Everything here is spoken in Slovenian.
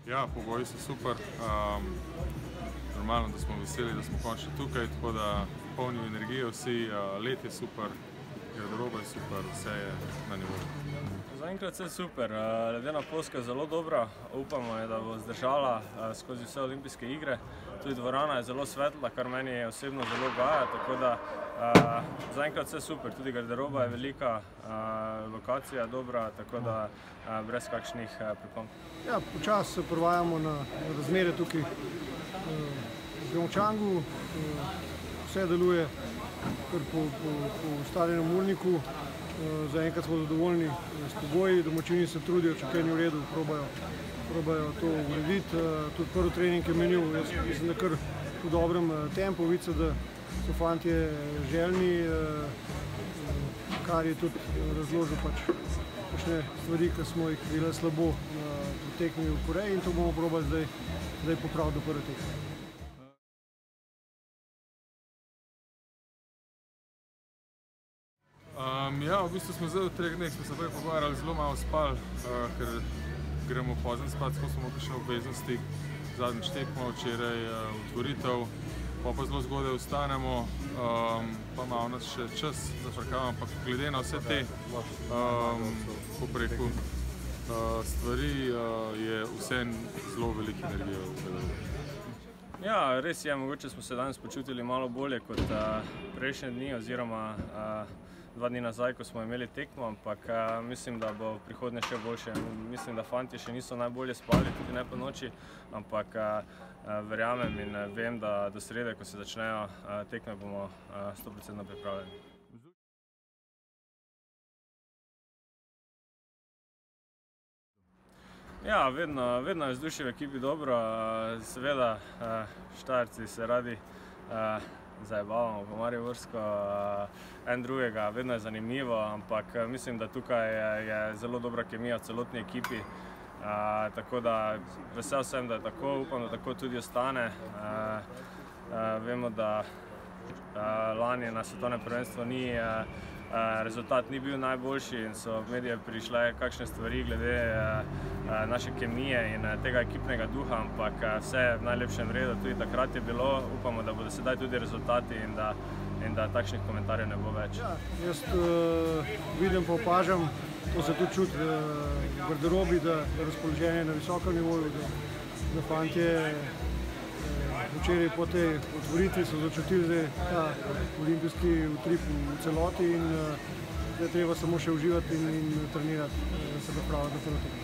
Ja, pogoji so super. Normalno, da smo veseli, da smo končno tukaj, tako da polni energije vsi, let je super, garderoba je super, vse je na nivoju. Zaenkrat vse super, ledena ploska je zelo dobra, upamo, da bo zdržala skozi vse olimpijske igre. Tudi dvorana je zelo svetla, kar meni osebno zelo gaja, tako da zaenkrat vse super, tudi garderoba je velika, lokacija je dobra, tako da brez kakšnih pripomb. Ja, počasi se privajamo na razmere tukaj v Pjongčangu, vse deluje kar po ustaljenem urniku. Zaenkrat smo zadovoljni s pogoji, domačini se trudijo, če kaj ni v redu, probajo to urediti. Tudi prvi trening je minil, jaz mislim, da kar v dobrem tempu, vidi se, da so fantje željni, kar je tudi razložil kakšne stvari, ki smo jih bile slabo pri tekmi v Koreji, in to bomo probali zdaj popraviti do prve tekme. Ja, v bistvu smo zdaj v 3 dneh, smo se prej pogovarjali, zelo malo spali, ker gremo pozno spat, tako smo kakšne obveznosti, zadnjič tekmo, včeraj otvoritev, pa zelo zgodaj vstanemo, pa malo nas še čas zafrkavamo, ampak glede na vse te, stvari, je vseeno zelo veliko energije v garderobi. Ja, res je, mogoče smo se danes počutili malo bolje kot prejšnje dni oziroma 2 dni nazaj, ko smo imeli tekmo, ampak mislim, da bo v prihodnje še boljše. Mislim, da fantje še niso najbolje spali, tudi ne po noči, ampak verjamem in vem, da do srede, ko se začnejo tekme, bomo 100% pripravljeni. Ja, vedno je vzdušje v ekipi dobro, seveda Štajerci se radi zajebavamo po mariborsko en drugega, vedno je zanimivo, ampak mislim, da tukaj je zelo dobra kemija v celotni ekipi, tako da vesel sem, da je tako, upam, da tako tudi ostane. Vemo, da lani na svetovnem prvenstvu rezultat ni bil najboljši in so v medije prišle kakšne stvari glede naše kemije in tega ekipnega duha, ampak vse je v najlepšem redu, tudi takrat je bilo, upamo, da bodo sedaj tudi rezultati in da takšnih komentarjev ne bo več. Ja, jaz vidim pa opažam, to se tudi čuti v garderobi, da je razpoloženje na visokem nivoju, da fantje včeraj po tej otvoritvi so začutili ta olimpijski utrip v celoti in da je treba samo še uživati in trenirati, se pripraviti na prvo tekmo.